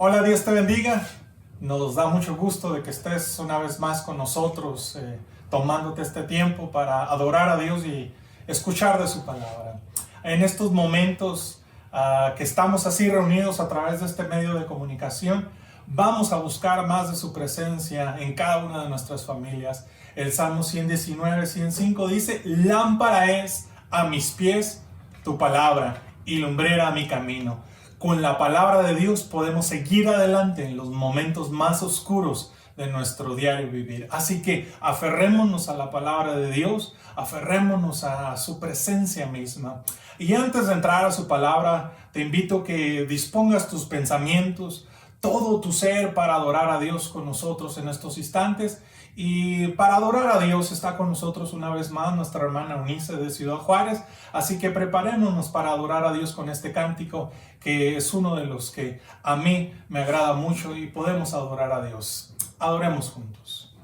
Hola, Dios te bendiga. Nos da mucho gusto de que estés una vez más con nosotros, tomándote este tiempo para adorar a Dios y escuchar de su palabra. En estos momentos que estamos así reunidos a través de este medio de comunicación, vamos a buscar más de su presencia en cada una de nuestras familias. El Salmo 119, 105 dice: lámpara es a mis pies tu palabra y lumbrera a mi camino. Con la palabra de Dios podemos seguir adelante en los momentos más oscuros de nuestro diario vivir. Así que aferrémonos a la palabra de Dios, aferrémonos a su presencia misma. Y antes de entrar a su palabra, te invito a que dispongas tus pensamientos, todo tu ser para adorar a Dios con nosotros en estos instantes. Y para adorar a Dios está con nosotros una vez más nuestra hermana Eunice de Ciudad Juárez. Así que preparémonos para adorar a Dios con este cántico, que es uno de los que a mí me agrada mucho y podemos adorar a Dios. Adoremos juntos.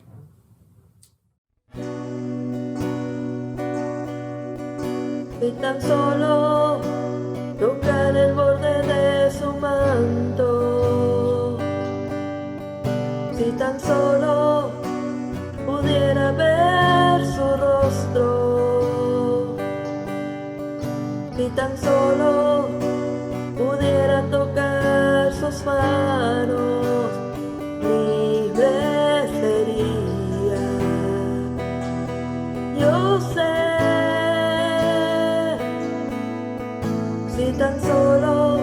Y tan solo tocar el borde de su manto, si tan solo pudiera ver su rostro, si tan solo pudiera tocar sus manos, libre sería. Yo sé, si tan solo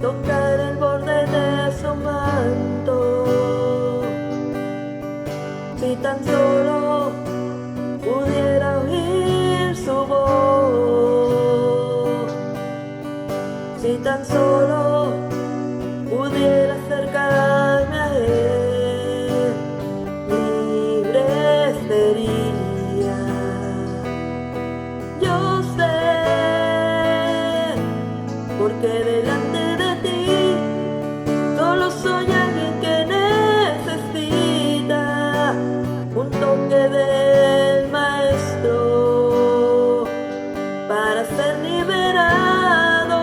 tocar el borde de su manto, si tan solo pudiera oír su voz, si tan solo pudiera acercarme a él, libre sería. Yo sé, porque delante de ti solo soy alguien que necesita un toque del Maestro para ser liberado,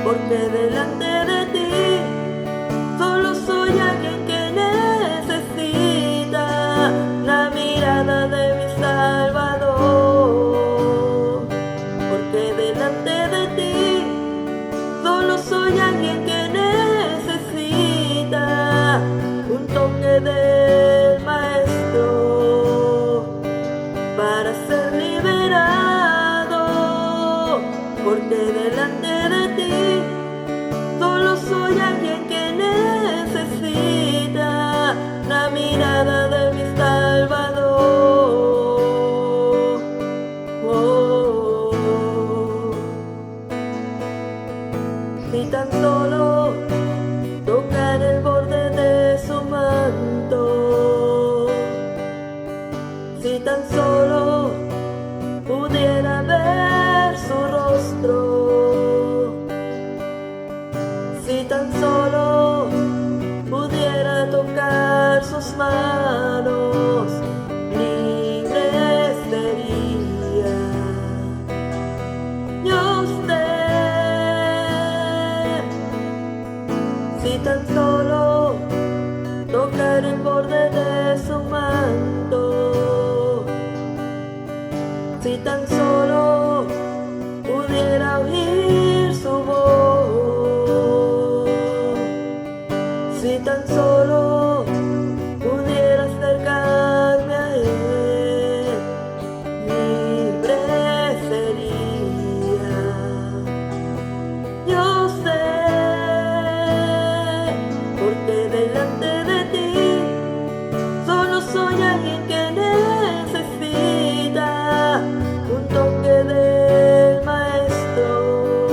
porque delante de ti solo soy alguien que necesita la mirada de mi Salvador, porque delante de ti solo soy alguien que necesita un toque del Maestro para ser liberado, porque delante de ti solo soy alguien que necesita la mirada de mi Salvador. Oh, si tan solo tocar el borde de su manto, si tan solo pudiera ver su rostro, si tan solo pudiera tocar sus manos, libre sería. Yo sé, si tan solo tocar el borde de su manto, si tan solo pudiera oír su voz, si tan solo pudiera acercarme a él, libre sería. Yo sé, porque delante de ti solo soy alguien que necesita un toque del Maestro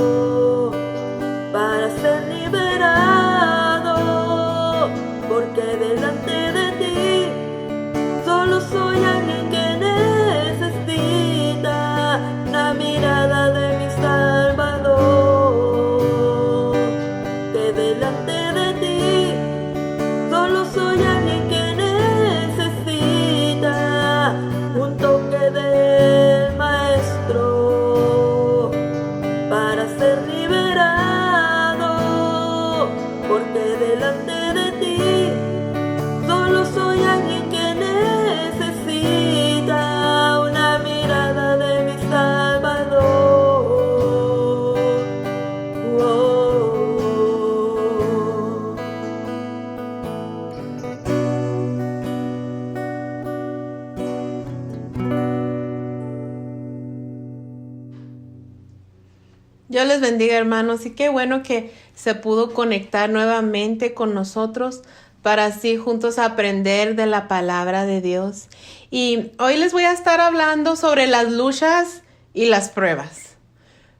Dios les bendiga, hermanos, y qué bueno que se pudo conectar nuevamente con nosotros para así juntos aprender de la palabra de Dios. Y hoy les voy a estar hablando sobre las luchas y las pruebas.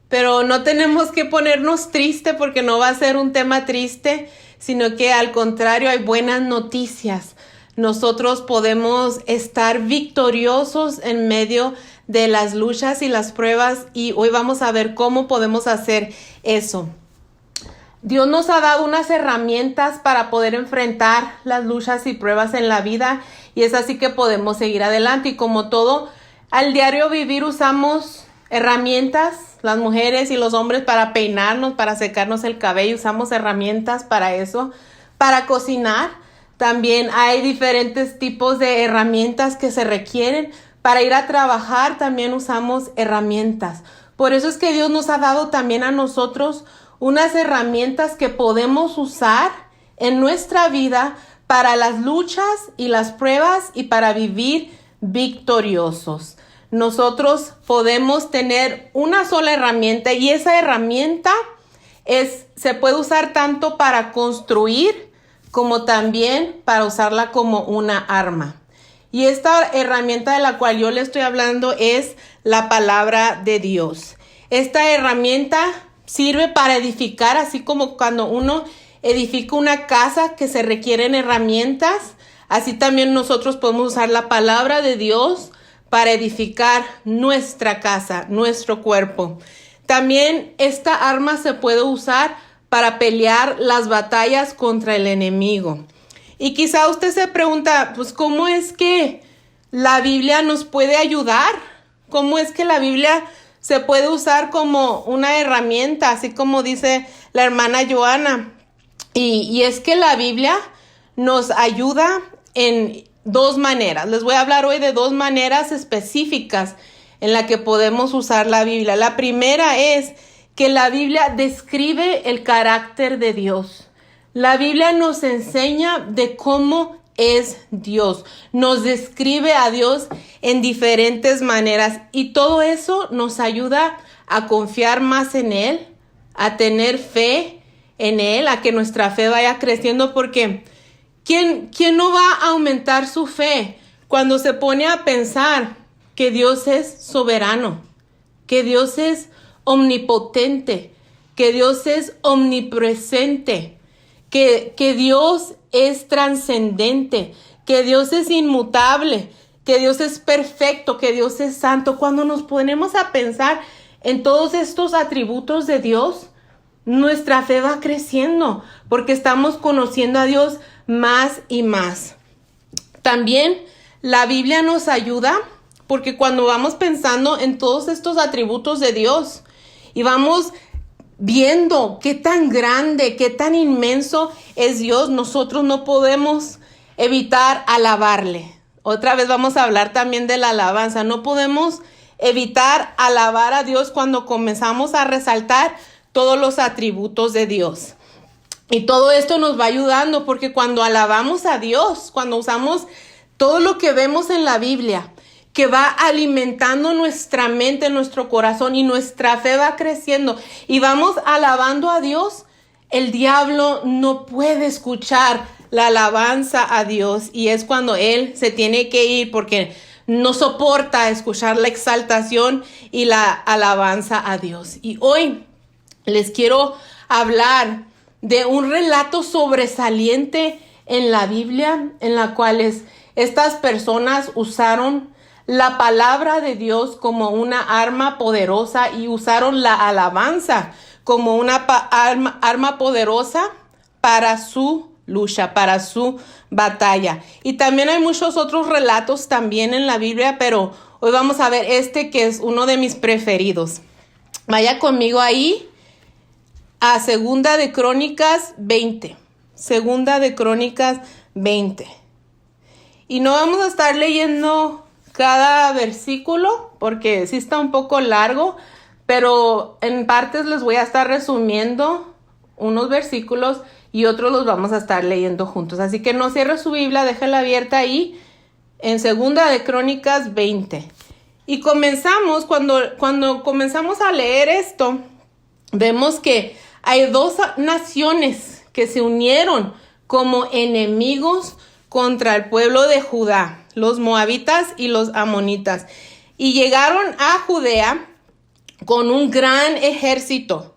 Pero no tenemos que ponernos triste porque no va a ser un tema triste, sino que al contrario hay buenas noticias. Nosotros podemos estar victoriosos en medio de las luchas y las pruebas, y hoy vamos a ver cómo podemos hacer eso. Dios nos ha dado unas herramientas para poder enfrentar las luchas y pruebas en la vida, y es así que podemos seguir adelante. Y como todo, al diario vivir usamos herramientas, las mujeres y los hombres, para peinarnos, para secarnos el cabello, usamos herramientas para eso, para cocinar. También hay diferentes tipos de herramientas que se requieren. Para ir a trabajar también usamos herramientas. Por eso es que Dios nos ha dado también a nosotros unas herramientas que podemos usar en nuestra vida para las luchas y las pruebas y para vivir victoriosos. Nosotros podemos tener una sola herramienta, y esa herramienta se puede usar tanto para construir como también para usarla como una arma. Y esta herramienta de la cual yo le estoy hablando es la palabra de Dios. Esta herramienta sirve para edificar, así como cuando uno edifica una casa que se requieren herramientas, así también nosotros podemos usar la palabra de Dios para edificar nuestra casa, nuestro cuerpo. También esta arma se puede usar para pelear las batallas contra el enemigo. Y quizá usted se pregunta, pues, ¿cómo es que la Biblia nos puede ayudar? ¿Cómo es que la Biblia se puede usar como una herramienta, así como dice la hermana Joana? Y es que la Biblia nos ayuda en dos maneras. Les voy a hablar hoy de dos maneras específicas en la que podemos usar la Biblia. La primera es que la Biblia describe el carácter de Dios. La Biblia nos enseña de cómo es Dios. Nos describe a Dios en diferentes maneras, y todo eso nos ayuda a confiar más en Él, a tener fe en Él, a que nuestra fe vaya creciendo, porque ¿quién no va a aumentar su fe cuando se pone a pensar que Dios es soberano, que Dios es omnipotente, que Dios es omnipresente, que Dios es trascendente, que Dios es inmutable, que Dios es perfecto, que Dios es santo? Cuando nos ponemos a pensar en todos estos atributos de Dios, nuestra fe va creciendo porque estamos conociendo a Dios más y más. También la Biblia nos ayuda porque cuando vamos pensando en todos estos atributos de Dios y vamos viendo qué tan grande, qué tan inmenso es Dios, nosotros no podemos evitar alabarle. Otra vez vamos a hablar también de la alabanza. No podemos evitar alabar a Dios cuando comenzamos a resaltar todos los atributos de Dios. Y todo esto nos va ayudando porque cuando alabamos a Dios, cuando usamos todo lo que vemos en la Biblia, que va alimentando nuestra mente, nuestro corazón, y nuestra fe va creciendo y vamos alabando a Dios, el diablo no puede escuchar la alabanza a Dios, y es cuando él se tiene que ir porque no soporta escuchar la exaltación y la alabanza a Dios. Y hoy les quiero hablar de un relato sobresaliente en la Biblia, en la cual estas personas usaron la palabra de Dios como una arma poderosa y usaron la alabanza como una arma poderosa para su lucha, para su batalla. Y también hay muchos otros relatos también en la Biblia, pero hoy vamos a ver este que es uno de mis preferidos. Vaya conmigo ahí a Segunda de Crónicas 20. Segunda de Crónicas 20. Y no vamos a estar leyendo cada versículo porque sí está un poco largo, pero en partes les voy a estar resumiendo unos versículos y otros los vamos a estar leyendo juntos. Así que no cierre su Biblia, déjala abierta ahí en Segunda de Crónicas 20. Y comenzamos, cuando comenzamos a leer esto, vemos que hay dos naciones que se unieron como enemigos contra el pueblo de Judá, los moabitas y los amonitas. Y llegaron a Judea con un gran ejército.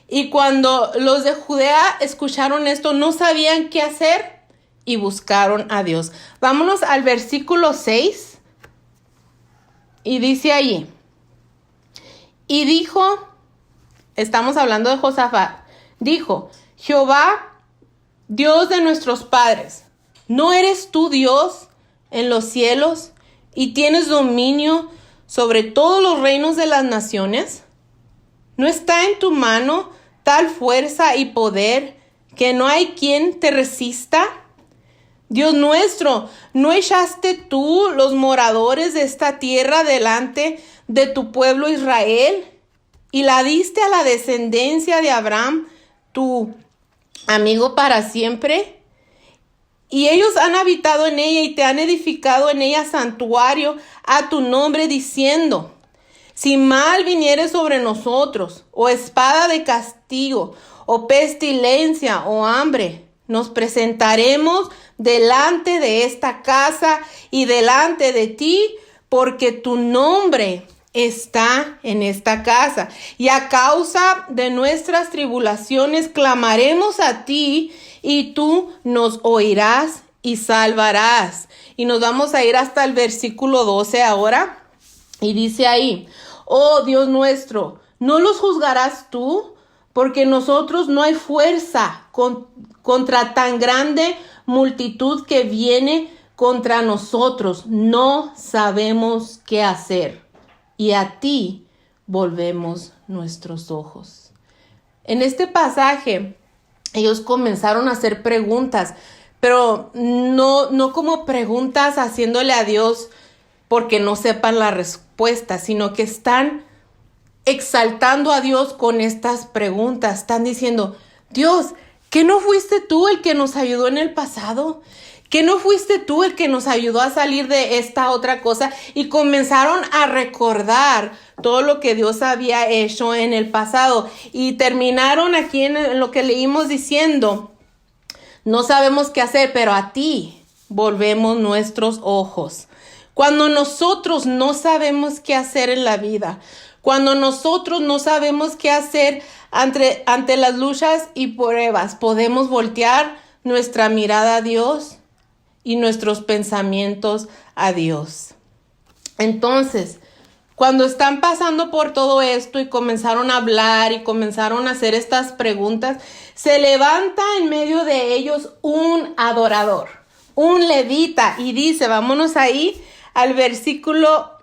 Y cuando los de Judea escucharon esto, no sabían qué hacer y buscaron a Dios. Vámonos al versículo 6. Y dice ahí, y dijo, estamos hablando de Josafat, dijo, Jehová, Dios de nuestros padres, ¿no eres tú Dios en los cielos y tienes dominio sobre todos los reinos de las naciones? ¿No está en tu mano tal fuerza y poder que no hay quien te resista? Dios nuestro, ¿no echaste tú los moradores de esta tierra delante de tu pueblo Israel? Y la diste a la descendencia de Abraham, tu amigo para siempre. Y ellos han habitado en ella y te han edificado en ella santuario a tu nombre, diciendo, si mal viniere sobre nosotros, o espada de castigo, o pestilencia, o hambre, nos presentaremos delante de esta casa y delante de ti, porque tu nombre está en esta casa. Y a causa de nuestras tribulaciones clamaremos a ti, y tú nos oirás y salvarás. Y nos vamos a ir hasta el versículo 12 ahora. Y dice ahí, oh Dios nuestro, ¿no los juzgarás tú? Porque nosotros no hay fuerza contra tan grande multitud que viene contra nosotros. No sabemos qué hacer. Y a ti volvemos nuestros ojos. En este pasaje, ellos comenzaron a hacer preguntas, pero no como preguntas haciéndole a Dios porque no sepan la respuesta, sino que están exaltando a Dios con estas preguntas. Están diciendo, Dios, ¿qué no fuiste tú el que nos ayudó en el pasado? ¿Que no fuiste tú el que nos ayudó a salir de esta otra cosa? Y comenzaron a recordar todo lo que Dios había hecho en el pasado. Y terminaron aquí en lo que leímos diciendo, no sabemos qué hacer, pero a ti volvemos nuestros ojos. Cuando nosotros no sabemos qué hacer en la vida, cuando nosotros no sabemos qué hacer ante las luchas y pruebas, podemos voltear nuestra mirada a Dios y nuestros pensamientos a Dios. Entonces, cuando están pasando por todo esto y comenzaron a hablar y comenzaron a hacer estas preguntas, se levanta en medio de ellos un adorador, un levita, y dice, vámonos ahí al versículo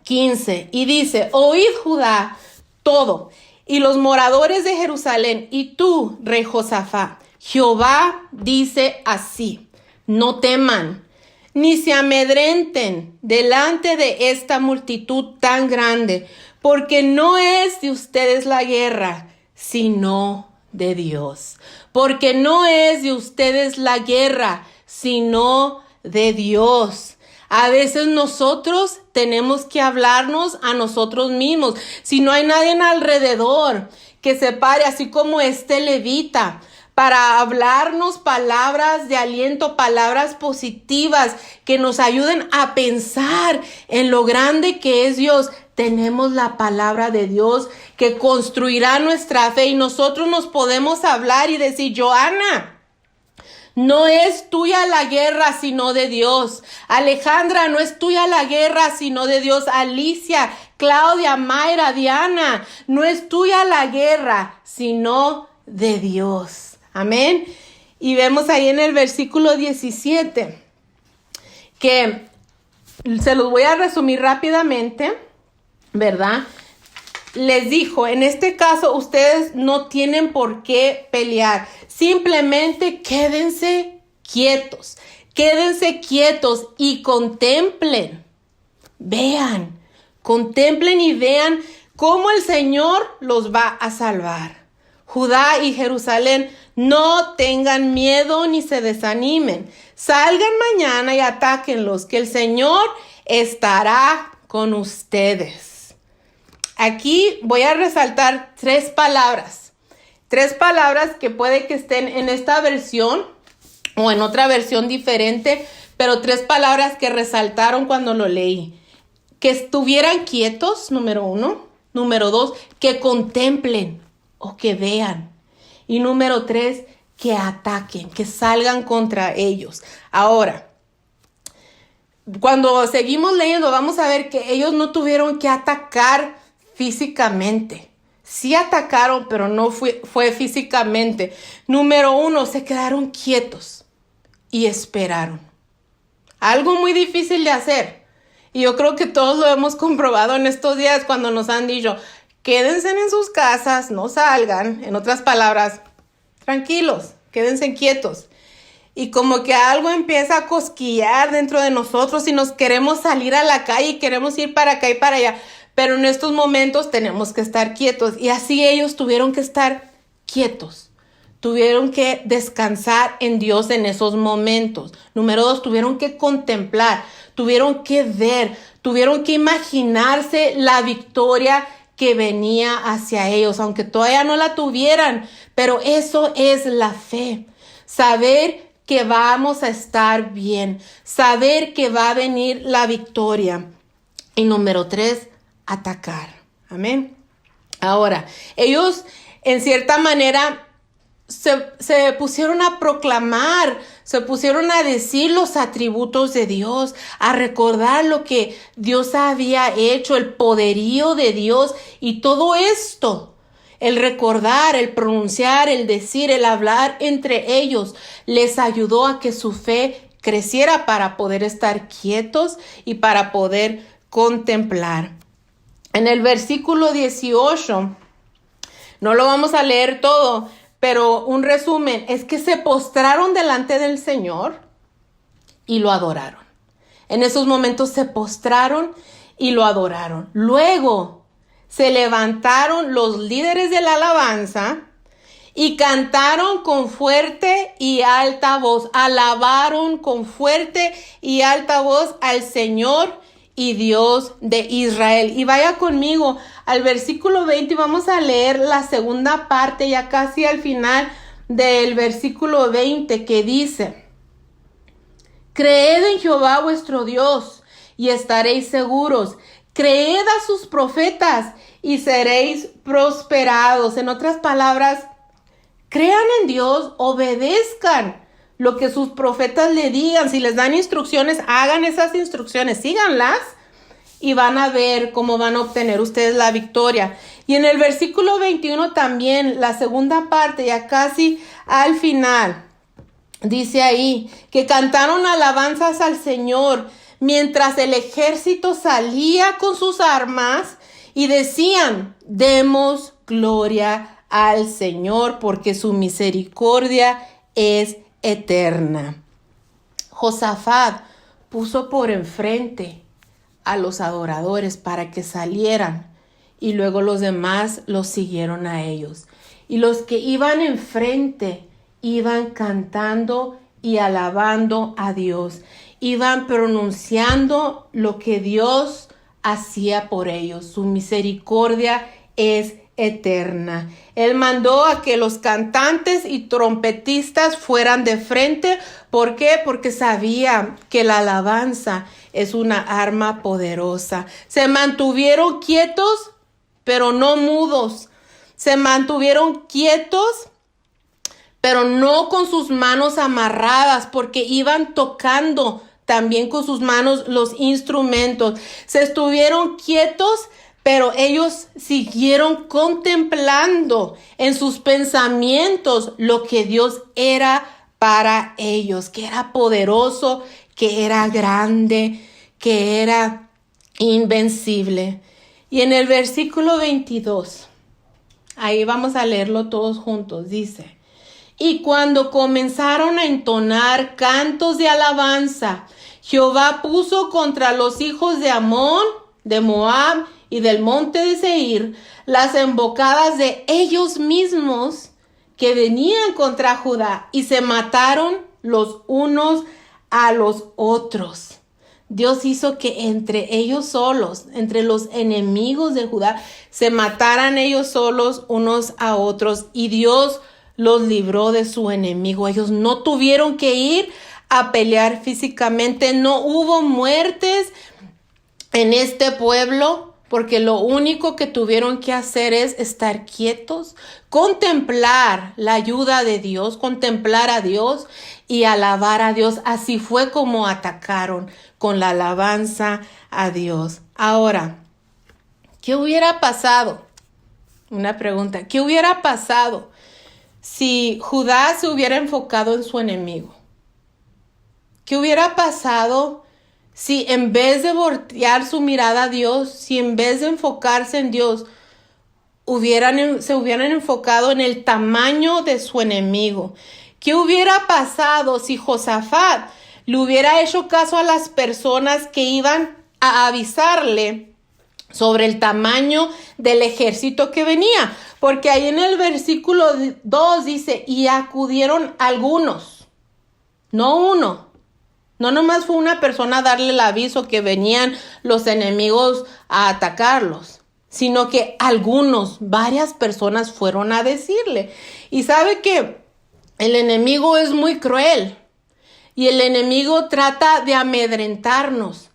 15, y dice, oíd Judá todo, y los moradores de Jerusalén, y tú, rey Josafat, Jehová dice así, no teman, ni se amedrenten delante de esta multitud tan grande, porque no es de ustedes la guerra, sino de Dios. Porque no es de ustedes la guerra, sino de Dios. A veces nosotros tenemos que hablarnos a nosotros mismos. Si no hay nadie alrededor que se pare, así como este levita, para hablarnos palabras de aliento, palabras positivas que nos ayuden a pensar en lo grande que es Dios. Tenemos la palabra de Dios que construirá nuestra fe, y nosotros nos podemos hablar y decir, Joana, no es tuya la guerra, sino de Dios. Alejandra, no es tuya la guerra, sino de Dios. Alicia, Claudia, Mayra, Diana, no es tuya la guerra, sino de Dios. Amén. Y vemos ahí en el versículo 17 que se los voy a resumir rápidamente, ¿verdad? Les dijo, en este caso ustedes no tienen por qué pelear. Simplemente quédense quietos y contemplen. Contemplen y vean cómo el Señor los va a salvar. Judá y Jerusalén, no tengan miedo ni se desanimen. Salgan mañana y atáquenlos, que el Señor estará con ustedes. aquí voy a resaltar tres palabras que puede que estén en esta versión o en otra versión diferente, pero tres palabras que resaltaron cuando lo leí. Que estuvieran quietos, número 1. Número 2, que contemplen o que vean. Y número 3, que ataquen, que salgan contra ellos. Ahora, cuando seguimos leyendo, vamos a ver que ellos no tuvieron que atacar físicamente. Sí atacaron, pero no fue físicamente. Número 1, se quedaron quietos y esperaron. Algo muy difícil de hacer. Y yo creo que todos lo hemos comprobado en estos días cuando nos han dicho, quédense en sus casas, no salgan. En otras palabras, tranquilos, quédense quietos. Y como que algo empieza a cosquillar dentro de nosotros y nos queremos salir a la calle y queremos ir para acá y para allá. Pero en estos momentos tenemos que estar quietos. Y así ellos tuvieron que estar quietos. Tuvieron que descansar en Dios en esos momentos. Número 2, tuvieron que contemplar, tuvieron que ver, tuvieron que imaginarse la victoria que venía hacia ellos, aunque todavía no la tuvieran. Pero eso es la fe. Saber que vamos a estar bien, saber que va a venir la victoria. Y número 3, atacar. Amén. Ahora, ellos en cierta manera se pusieron a proclamar, se pusieron a decir los atributos de Dios, a recordar lo que Dios había hecho, el poderío de Dios y todo esto. El recordar, el pronunciar, el decir, el hablar entre ellos les ayudó a que su fe creciera para poder estar quietos y para poder contemplar. En el versículo 18, no lo vamos a leer todo, pero un resumen es que se postraron delante del Señor y lo adoraron. En esos momentos se postraron y lo adoraron. Luego se levantaron los líderes de la alabanza y cantaron con fuerte y alta voz. Alabaron con fuerte y alta voz al Señor y Dios de Israel. Y vaya conmigo al versículo 20 y vamos a leer la segunda parte, ya casi al final del versículo 20, que dice: creed en Jehová vuestro Dios y estaréis seguros. Creed a sus profetas y seréis prosperados. En otras palabras, crean en Dios, obedezcan lo que sus profetas le digan. Si les dan instrucciones, hagan esas instrucciones, síganlas y van a ver cómo van a obtener ustedes la victoria. Y en el versículo 21 también, la segunda parte, ya casi al final, dice ahí que cantaron alabanzas al Señor mientras el ejército salía con sus armas y decían: demos gloria al Señor porque su misericordia es eterna. Josafat puso por enfrente a los adoradores para que salieran y luego los demás los siguieron a ellos. Y los que iban enfrente iban cantando y alabando a Dios. Iban pronunciando lo que Dios hacía por ellos. Su misericordia es eterna. Él mandó a que los cantantes y trompetistas fueran de frente. ¿Por qué? Porque sabía que la alabanza es una arma poderosa. Se mantuvieron quietos, pero no mudos. Se mantuvieron quietos, pero no con sus manos amarradas, porque iban tocando también con sus manos los instrumentos. Se estuvieron quietos, pero ellos siguieron contemplando en sus pensamientos lo que Dios era para ellos, que era poderoso, que era grande, que era invencible. Y en el versículo 22, ahí vamos a leerlo todos juntos, dice: y cuando comenzaron a entonar cantos de alabanza, Jehová puso contra los hijos de Amón, de Moab y del monte de Seir las embocadas de ellos mismos que venían contra Judá, y se mataron los unos a los otros. Dios hizo que entre ellos solos, entre los enemigos de Judá, se mataran ellos solos unos a otros y Dios los libró de su enemigo. Ellos no tuvieron que ir a pelear físicamente, no hubo muertes en este pueblo, porque lo único que tuvieron que hacer es estar quietos, contemplar la ayuda de Dios, contemplar a Dios y alabar a Dios. Así fue como atacaron, con la alabanza a Dios. Ahora, ¿qué hubiera pasado? Una pregunta. ¿Qué hubiera pasado si Judá se hubiera enfocado en su enemigo? ¿Qué hubiera pasado si en vez de voltear su mirada a Dios, si en vez de enfocarse en Dios, se hubieran enfocado en el tamaño de su enemigo? ¿Qué hubiera pasado si Josafat le hubiera hecho caso a las personas que iban a avisarle sobre el tamaño del ejército que venía? Porque ahí en el versículo 2 dice, y acudieron algunos, no uno. No nomás fue una persona a darle el aviso que venían los enemigos a atacarlos, sino que varias personas fueron a decirle. Y sabe que el enemigo es muy cruel y el enemigo trata de amedrentarnos.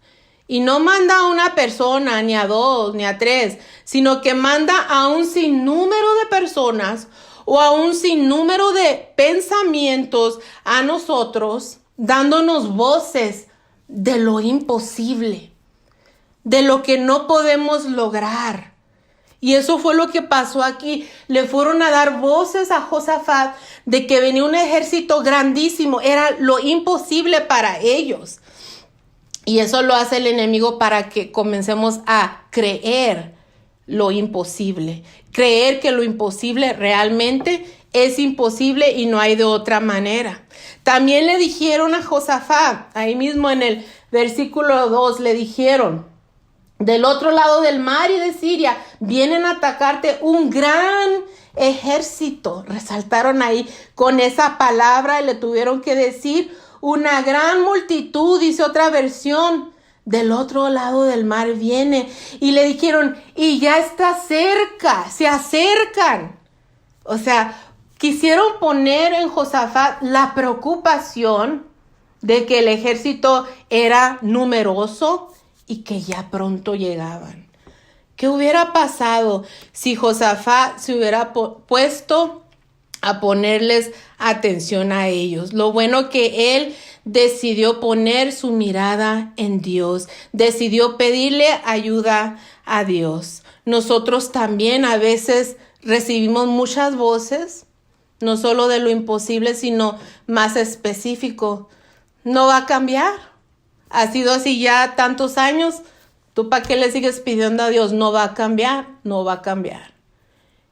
Y no manda a una persona, ni a dos, ni a tres, sino que manda a un sinnúmero de personas o a un sinnúmero de pensamientos a nosotros, dándonos voces de lo imposible, de lo que no podemos lograr. Y eso fue lo que pasó aquí. Le fueron a dar voces a Josafat de que venía un ejército grandísimo. Era lo imposible para ellos. Y eso lo hace el enemigo para que comencemos a creer lo imposible. Creer que lo imposible realmente es imposible y no hay de otra manera. También le dijeron a Josafat, ahí mismo en el versículo 2, le dijeron, del otro lado del mar y de Siria vienen a atacarte un gran ejército. Resaltaron ahí con esa palabra y le tuvieron que decir una gran multitud, dice otra versión. Del otro lado del mar viene. Y le dijeron, y ya está cerca, se acercan. O sea, quisieron poner en Josafat la preocupación de que el ejército era numeroso y que ya pronto llegaban. ¿Qué hubiera pasado si Josafat se hubiera puesto a ponerles atención a ellos? Lo bueno que él decidió poner su mirada en Dios, decidió pedirle ayuda a Dios. Nosotros también a veces recibimos muchas voces, no solo de lo imposible, sino más específico. No va a cambiar. Ha sido así ya tantos años. ¿Tú para qué le sigues pidiendo a Dios? No va a cambiar, no va a cambiar.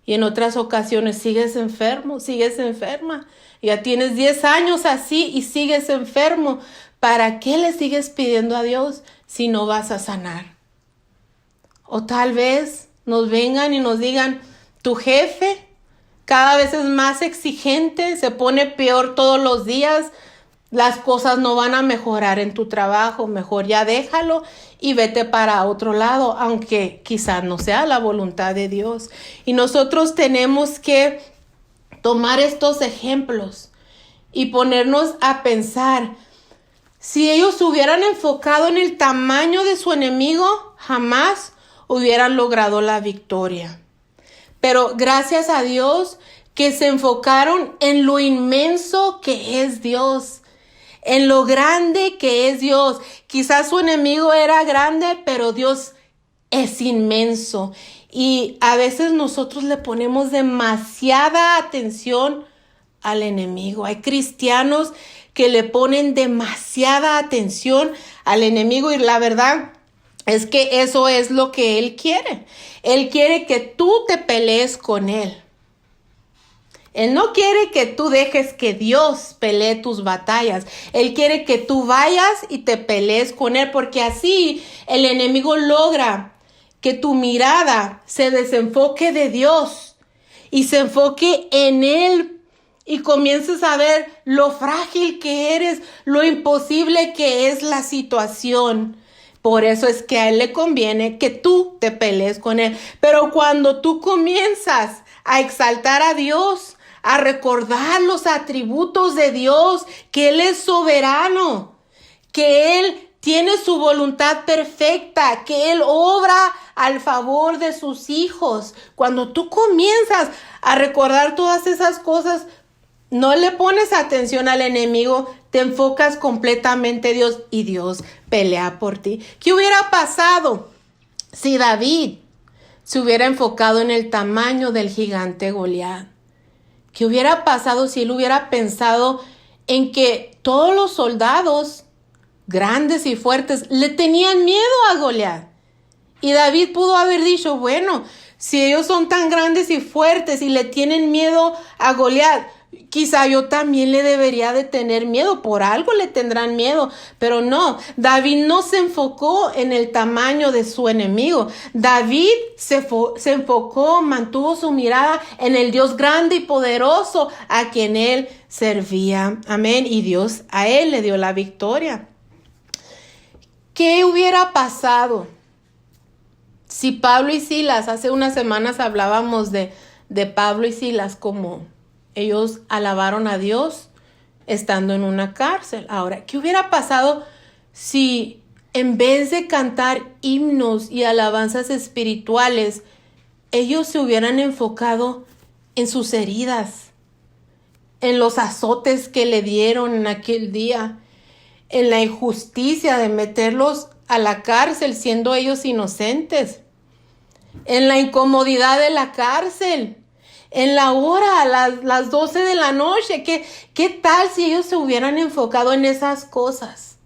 Y en otras ocasiones sigues enfermo, sigues enferma. Ya tienes 10 años así y sigues enfermo. ¿Para qué le sigues pidiendo a Dios si no vas a sanar? O tal vez nos vengan y nos digan, tu jefe cada vez es más exigente, se pone peor todos los días, las cosas no van a mejorar en tu trabajo, mejor ya déjalo y vete para otro lado, aunque quizás no sea la voluntad de Dios. Y nosotros tenemos que tomar estos ejemplos y ponernos a pensar, si ellos se hubieran enfocado en el tamaño de su enemigo, jamás hubieran logrado la victoria. Pero gracias a Dios que se enfocaron en lo inmenso que es Dios, en lo grande que es Dios. Quizás su enemigo era grande, pero Dios es inmenso. Y a veces nosotros le ponemos demasiada atención al enemigo. Hay cristianos que le ponen demasiada atención al enemigo y la verdad es que eso es lo que él quiere. Él quiere que tú te pelees con él. Él no quiere que tú dejes que Dios pelee tus batallas. Él quiere que tú vayas y te pelees con él, porque así el enemigo logra que tu mirada se desenfoque de Dios y se enfoque en él y comiences a ver lo frágil que eres, lo imposible que es la situación. Por eso es que a él le conviene que tú te pelees con él. Pero cuando tú comienzas a exaltar a Dios, a recordar los atributos de Dios, que Él es soberano, que Él tiene su voluntad perfecta, que Él obra al favor de sus hijos. Cuando tú comienzas a recordar todas esas cosas, no le pones atención al enemigo, te enfocas completamente en Dios y Dios pelea por ti. ¿Qué hubiera pasado si David se hubiera enfocado en el tamaño del gigante Goliat? ¿Qué hubiera pasado si él hubiera pensado en que todos los soldados grandes y fuertes le tenían miedo a Goliat? Y David pudo haber dicho, bueno, si ellos son tan grandes y fuertes y le tienen miedo a Goliat, quizá yo también le debería de tener miedo, por algo le tendrán miedo, pero no, David no se enfocó en el tamaño de su enemigo. David se enfocó, mantuvo su mirada en el Dios grande y poderoso a quien él servía. Amén. Y Dios a él le dio la victoria. ¿Qué hubiera pasado si Pablo y Silas, hace unas semanas hablábamos de Pablo y Silas como ellos alabaron a Dios estando en una cárcel? Ahora, ¿qué hubiera pasado si en vez de cantar himnos y alabanzas espirituales, ellos se hubieran enfocado en sus heridas, en los azotes que le dieron en aquel día, en la injusticia de meterlos a la cárcel siendo ellos inocentes, en la incomodidad de la cárcel, en la hora, las 12 de la noche? ¿Qué tal si ellos se hubieran enfocado en esas cosas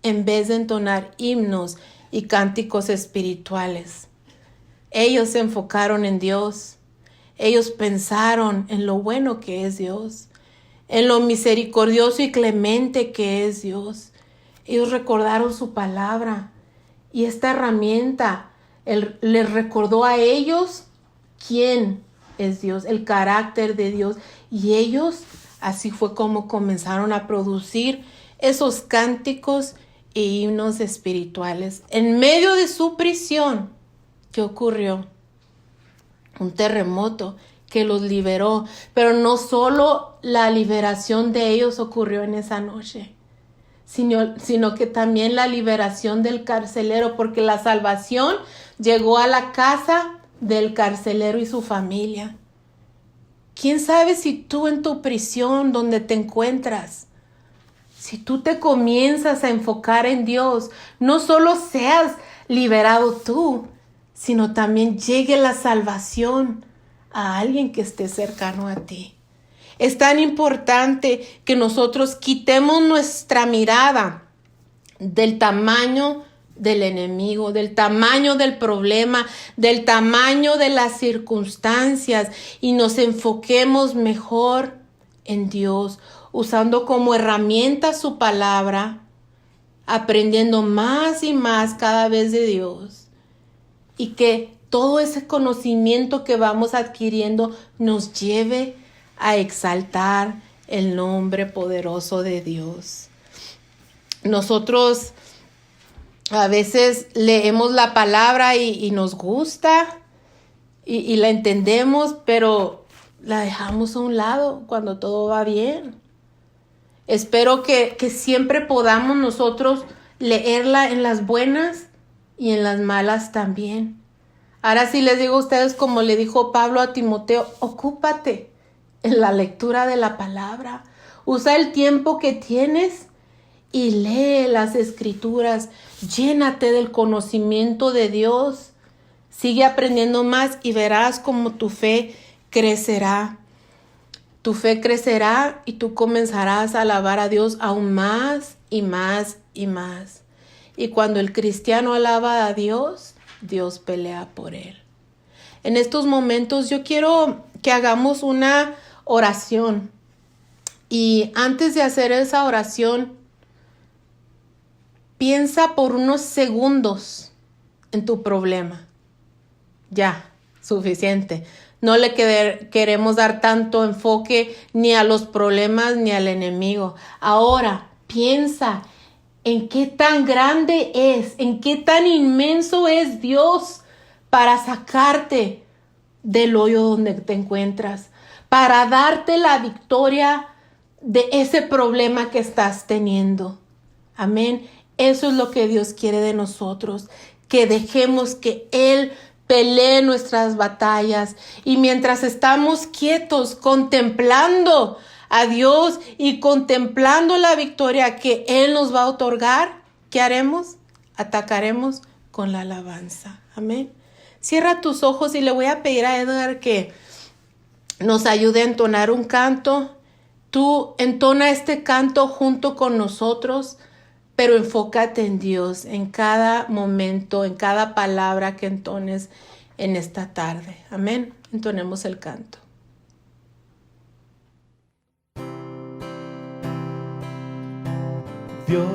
en vez de entonar himnos y cánticos espirituales? Ellos se enfocaron en Dios. Ellos pensaron en lo bueno que es Dios, en lo misericordioso y clemente que es Dios. Ellos recordaron su palabra y esta herramienta les recordó a ellos quién es Dios, el carácter de Dios. Y ellos, así fue como comenzaron a producir esos cánticos e himnos espirituales. En medio de su prisión, ¿qué ocurrió? Un terremoto que los liberó. Pero no solo la liberación de ellos ocurrió en esa noche, sino que también la liberación del carcelero, porque la salvación llegó a la casa del carcelero y su familia. ¿Quién sabe si tú en tu prisión donde te encuentras, si tú te comienzas a enfocar en Dios, no solo seas liberado tú, sino también llegue la salvación a alguien que esté cercano a ti? Es tan importante que nosotros quitemos nuestra mirada del tamaño del enemigo, del tamaño del problema, del tamaño de las circunstancias, y nos enfoquemos mejor en Dios, usando como herramienta su palabra, aprendiendo más y más cada vez de Dios, y que todo ese conocimiento que vamos adquiriendo nos lleve a exaltar el nombre poderoso de Dios. Nosotros a veces leemos la palabra y nos gusta y la entendemos, pero la dejamos a un lado cuando todo va bien. Espero que siempre podamos nosotros leerla en las buenas y en las malas también. Ahora sí les digo a ustedes, como le dijo Pablo a Timoteo, ocúpate en la lectura de la palabra. Usa el tiempo que tienes y lee las escrituras. Llénate del conocimiento de Dios. Sigue aprendiendo más y verás cómo tu fe crecerá. Tu fe crecerá y tú comenzarás a alabar a Dios aún más y más y más. Y cuando el cristiano alaba a Dios, Dios pelea por él. En estos momentos yo quiero que hagamos una oración. Y antes de hacer esa oración, piensa por unos segundos en tu problema. Ya, suficiente. No le queremos dar tanto enfoque ni a los problemas ni al enemigo. Ahora, piensa en qué tan grande es, en qué tan inmenso es Dios para sacarte del hoyo donde te encuentras, para darte la victoria de ese problema que estás teniendo. Amén. Eso es lo que Dios quiere de nosotros, que dejemos que Él pelee nuestras batallas, y mientras estamos quietos contemplando a Dios y contemplando la victoria que Él nos va a otorgar, ¿qué haremos? Atacaremos con la alabanza. Amén. Cierra tus ojos y le voy a pedir a Edgar que nos ayude a entonar un canto. Tú entona este canto junto con nosotros, pero enfócate en Dios en cada momento, en cada palabra que entones en esta tarde. Amén. Entonemos el canto. Dios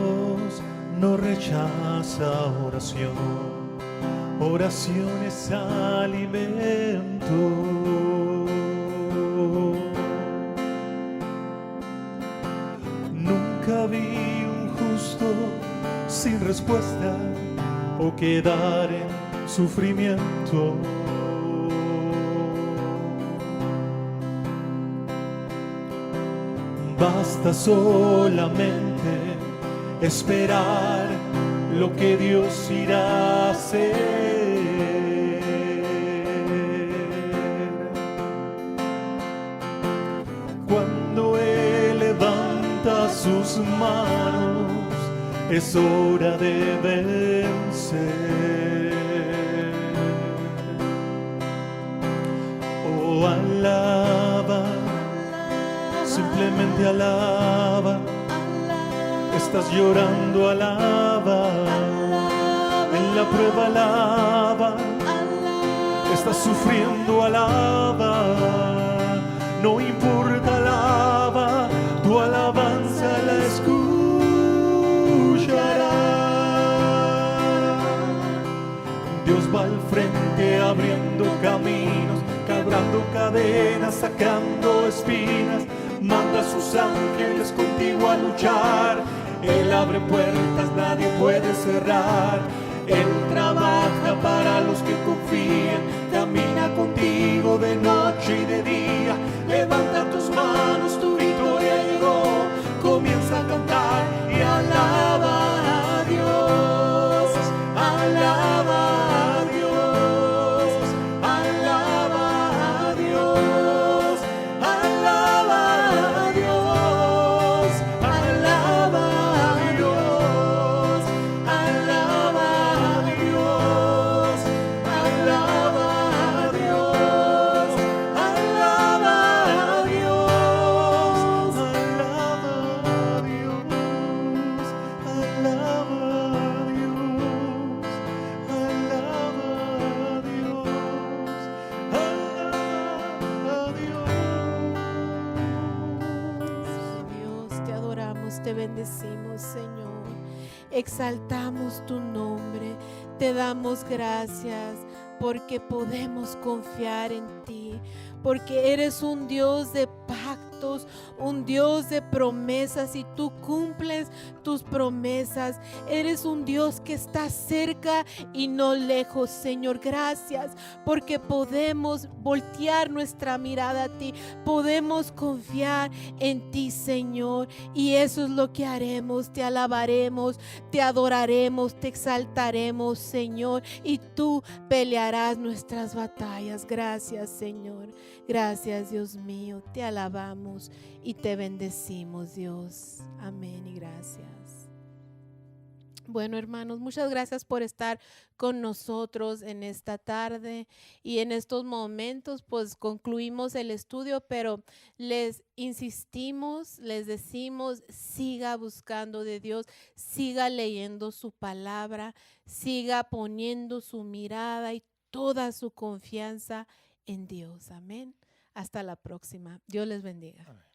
no rechaza oración, oración es alimento. Nunca vi un justo sin respuesta o quedar en sufrimiento. Basta solamente esperar lo que Dios irá a hacer. Cuando Él levanta sus manos, es hora de vencer. Oh, alaba, simplemente alaba. Estás llorando, alaba. En la prueba, alaba. Estás sufriendo, alaba. No importa, alaba. Tu alabanza la escuchará. Dios va al frente abriendo caminos, quebrando cadenas, sacando espinas. Manda a sus ángeles contigo a luchar. Él abre puertas, nadie puede cerrar. Él trabaja para los que confían. Camina contigo de noche y de día. Levanta tus manos, tu victoria llegó. Comienza a cantar y alaba a Dios. Alaba a Dios. Alaba a Dios. Alaba a Dios. Alaba a Dios. Alaba a Dios. Alaba a Dios. Alaba a Dios. Alaba a Dios. Alaba a Dios. Alaba a Dios. Alaba a Dios. Dios, te adoramos, te bendecimos, Señor. Exaltamos tu nombre, te damos gracias porque podemos confiar en ti, porque eres un Dios de pactos, un Dios de promesas, y tú cumples tus promesas. Eres un Dios que está cerca y no lejos, Señor. Gracias porque podemos voltear nuestra mirada a ti, podemos confiar en ti, Señor, y eso es lo que haremos. Te alabaremos, te adoraremos, te exaltaremos, Señor, y tú pelearás nuestras batallas. Gracias, Señor. Gracias, Dios mío. Te alabamos y te bendecimos, Dios. Amén y gracias. Bueno, hermanos, muchas gracias por estar con nosotros en esta tarde y en estos momentos. Pues concluimos el estudio, pero les insistimos, les decimos, siga buscando de Dios, siga leyendo su palabra, siga poniendo su mirada y toda su confianza en Dios. Amén. Hasta la próxima. Dios les bendiga. Amén.